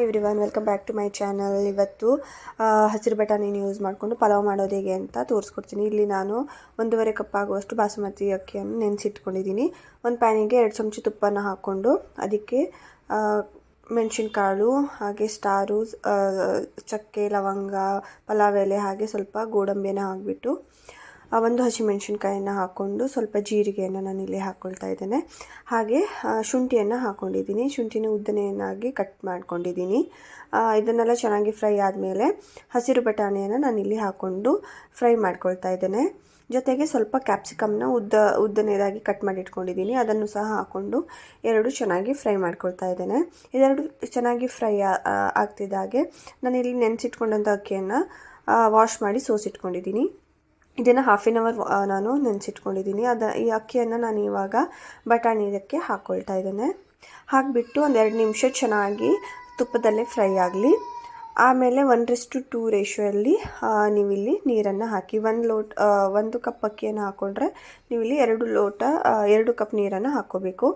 Everyone welcome back to my channel. ಇವತ್ತು ಹಸಿರು ಬಟಾಣಿನ use ಮಾಡಿಕೊಂಡು ಪಲಾವ್ ಮಾಡೋದು ಹೇಗೆ ಅಂತ ತೋರಿಸ್ಕೊಡ್ತೀನಿ. ಇಲ್ಲಿ ನಾನು 1.5 ಕಪ್ ಆಗುವಷ್ಟು ಬಾಸುಮತಿ ಅಕ್ಕಿಯನ್ನು ನೆನೆಸಿಟ್ಕೊಂಡಿದ್ದೀನಿ. ಒಂದು ಪ್ಯಾನಿಗೆ 2 ಚಮಚ ತುಪ್ಪನ ಹಾಕ್ಕೊಂಡು ಅದಕ್ಕೆ ಮೆಣಸಿನಕಾಳು ಹಾಗೆ ಸ್ಟಾರು, ಚಕ್ಕೆ, ಲವಂಗ, ಪಲಾವ್ ಎಲೆ ಹಾಗೆ ಸ್ವಲ್ಪ ಗೋಡಂಬಿಯನ್ನು ಹಾಕಿಬಿಟ್ಟು ಒಂದು ಹಸಿಮೆಣಸಿನ್ಕಾಯನ್ನು ಹಾಕ್ಕೊಂಡು ಸ್ವಲ್ಪ ಜೀರಿಗೆಯನ್ನು ನಾನು ಇಲ್ಲಿ ಹಾಕ್ಕೊಳ್ತಾ ಇದ್ದೇನೆ. ಹಾಗೆ ಶುಂಠಿಯನ್ನು ಹಾಕ್ಕೊಂಡಿದ್ದೀನಿ. ಶುಂಠಿನ ಉದ್ದನೆಯನ್ನಾಗಿ ಕಟ್ ಮಾಡ್ಕೊಂಡಿದ್ದೀನಿ. ಇದನ್ನೆಲ್ಲ ಚೆನ್ನಾಗಿ ಫ್ರೈ ಆದಮೇಲೆ ಹಸಿರು ಬಟಾಣಿಯನ್ನು ನಾನು ಇಲ್ಲಿ ಹಾಕ್ಕೊಂಡು ಫ್ರೈ ಮಾಡ್ಕೊಳ್ತಾ ಇದ್ದೇನೆ. ಜೊತೆಗೆ ಸ್ವಲ್ಪ ಕ್ಯಾಪ್ಸಿಕಮ್ನ ಉದ್ದನೆಯದಾಗಿ ಕಟ್ ಮಾಡಿ ಇಟ್ಕೊಂಡಿದ್ದೀನಿ. ಅದನ್ನು ಸಹ ಹಾಕ್ಕೊಂಡು ಎರಡು ಚೆನ್ನಾಗಿ ಫ್ರೈ ಮಾಡ್ಕೊಳ್ತಾ ಇದ್ದೇನೆ. ಇದೆರಡು ಚೆನ್ನಾಗಿ ಫ್ರೈ ಆಗ್ತಿದ್ದಾಗೆ ನಾನು ಇಲ್ಲಿ ನೆನೆಸಿಟ್ಕೊಂಡಂಥ ಅಕ್ಕಿಯನ್ನು ವಾಶ್ ಮಾಡಿ ಸೋಸಿಟ್ಕೊಂಡಿದ್ದೀನಿ. ಇದನ್ನು ಹಾಫ್ ಆನ್ ಅವರ್ ನಾನು ನೆನೆಸಿಟ್ಕೊಂಡಿದ್ದೀನಿ. ಈ ಅಕ್ಕಿಯನ್ನು ನಾನು ಇವಾಗ ಬಟಾಣಿ ಇದಕ್ಕೆ ಹಾಕ್ಕೊಳ್ತಾ ಇದ್ದೇನೆ. ಹಾಕಿಬಿಟ್ಟು ಒಂದು 2 ನಿಮಿಷ ಚೆನ್ನಾಗಿ ತುಪ್ಪದಲ್ಲೇ ಫ್ರೈ ಆಗಲಿ. ಆಮೇಲೆ 1:2 ರೇಷಿಯೋಲ್ಲಿ ನೀವಿಲ್ಲಿ ನೀರನ್ನು ಹಾಕಿ 1 ಕಪ್ ಅಕ್ಕಿಯನ್ನು ಹಾಕ್ಕೊಂಡ್ರೆ ನೀವಿಲ್ಲಿ 2 ಕಪ್ ನೀರನ್ನು ಹಾಕ್ಕೋಬೇಕು.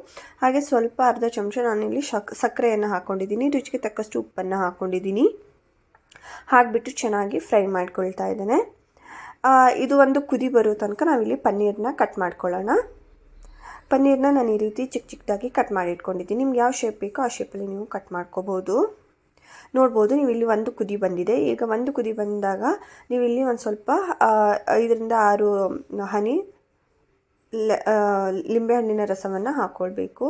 ಹಾಗೆ ಸ್ವಲ್ಪ ಅರ್ಧ ಚಮಚ ನಾನಿಲ್ಲಿ ಸಕ್ಕರೆಯನ್ನು ಹಾಕ್ಕೊಂಡಿದ್ದೀನಿ. ರುಚಿಗೆ ತಕ್ಕಷ್ಟು ಉಪ್ಪನ್ನು ಹಾಕ್ಕೊಂಡಿದ್ದೀನಿ. ಹಾಕಿಬಿಟ್ಟು ಚೆನ್ನಾಗಿ ಫ್ರೈ ಮಾಡ್ಕೊಳ್ತಾ ಇದ್ದೇನೆ. ಇದು ಒಂದು ಕುದಿ ಬರೋ ತನಕ ನಾವಿಲ್ಲಿ ಪನ್ನೀರನ್ನ ಕಟ್ ಮಾಡ್ಕೊಳ್ಳೋಣ. ಪನ್ನೀರನ್ನ ನಾನು ಈ ರೀತಿ ಚಿಕ್ಕದಾಗಿ ಕಟ್ ಮಾಡಿ ಇಟ್ಕೊಂಡಿದ್ದೀನಿ. ನಿಮ್ಗೆ ಯಾವ ಶೇಪ್ ಬೇಕೋ ಆ ಶೇಪಲ್ಲಿ ನೀವು ಕಟ್ ಮಾಡ್ಕೋಬೋದು. ನೋಡ್ಬೋದು ನೀವು ಇಲ್ಲಿ ಒಂದು ಕುದಿ ಬಂದಿದೆ. ಈಗ ಒಂದು ಕುದಿ ಬಂದಾಗ ನೀವಿಲ್ಲಿ ಒಂದು ಸ್ವಲ್ಪ 5ರಿಂದ 6 ಹನಿ ಲಿಂಬೆಹಣ್ಣಿನ ರಸವನ್ನು ಹಾಕ್ಕೊಳ್ಬೇಕು.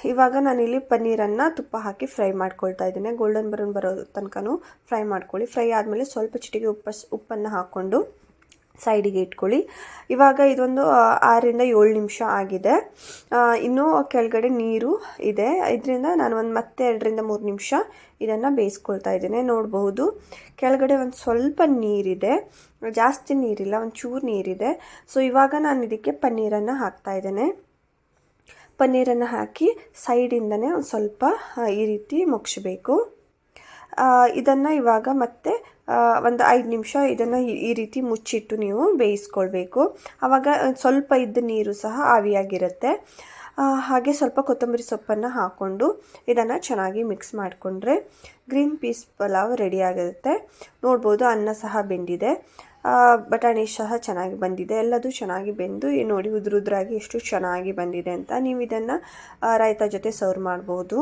ಇವಾಗ ನಾನಿಲ್ಲಿ ಪನ್ನೀರನ್ನು ತುಪ್ಪ ಹಾಕಿ ಫ್ರೈ ಮಾಡ್ಕೊಳ್ತಾ ಇದ್ದೇನೆ. ಗೋಲ್ಡನ್ ಬ್ರೌನ್ ಬರೋ ತನಕನೂ ಫ್ರೈ ಮಾಡ್ಕೊಳ್ಳಿ. ಫ್ರೈ ಆದಮೇಲೆ ಸ್ವಲ್ಪ ಚಿಟಿಕೆ ಉಪ್ಪನ್ನು ಹಾಕ್ಕೊಂಡು ಸೈಡಿಗೆ ಇಟ್ಕೊಳ್ಳಿ. ಇವಾಗ ಇದೊಂದು 6ರಿಂದ 7 ನಿಮಿಷ ಆಗಿದೆ. ಇನ್ನೂ ಕೆಳಗಡೆ ನೀರು ಇದೆ. ಇದರಿಂದ ನಾನು ಮತ್ತೆ 2ರಿಂದ 3 ನಿಮಿಷ ಇದನ್ನು ಬೇಯಿಸ್ಕೊಳ್ತಾ ಇದ್ದೇನೆ. ನೋಡಬಹುದು ಕೆಳಗಡೆ ಒಂದು ಸ್ವಲ್ಪ ನೀರಿದೆ, ಜಾಸ್ತಿ ನೀರಿಲ್ಲ, ಒಂದು ಚೂರು ನೀರಿದೆ. ಸೊ ಇವಾಗ ನಾನು ಇದಕ್ಕೆ ಪನ್ನೀರನ್ನು ಹಾಕ್ತಾ ಇದ್ದೇನೆ. ಪನ್ನೀರನ್ನು ಹಾಕಿ ಸೈಡಿಂದನೇ ಒಂದು ಸ್ವಲ್ಪ ಈ ರೀತಿ ಮುಗಿಸ್ಬೇಕು. ಇದನ್ನು ಇವಾಗ ಮತ್ತೆ ಒಂದು 5 ನಿಮಿಷ ಇದನ್ನು ಈ ರೀತಿ ಮುಚ್ಚಿಟ್ಟು ನೀವು ಬೇಯಿಸ್ಕೊಳ್ಬೇಕು. ಆವಾಗ ಸ್ವಲ್ಪ ಇದ್ದ ನೀರು ಸಹ ಆವಿಯಾಗಿರುತ್ತೆ. ಹಾಗೆ ಸ್ವಲ್ಪ ಕೊತ್ತಂಬರಿ ಸೊಪ್ಪನ್ನು ಹಾಕ್ಕೊಂಡು ಇದನ್ನು ಚೆನ್ನಾಗಿ ಮಿಕ್ಸ್ ಮಾಡಿಕೊಂಡ್ರೆ ಗ್ರೀನ್ ಪೀಸ್ ಪಲಾವ್ ರೆಡಿ ಆಗಿರುತ್ತೆ. ನೋಡ್ಬೋದು ಅನ್ನ ಸಹ ಬೆಂದಿದೆ, ಬಟಾಣಿ ಸಹ ಚೆನ್ನಾಗಿ ಬಂದಿದೆ. ಎಲ್ಲದೂ ಚೆನ್ನಾಗಿ ಬೆಂದು ನೋಡಿ ಉದುರಾಗಿ ಎಷ್ಟು ಚೆನ್ನಾಗಿ ಬಂದಿದೆ ಅಂತ. ನೀವು ಇದನ್ನು ರಾಯ್ತ ಜೊತೆ ಸರ್ವ್ ಮಾಡ್ಬೋದು.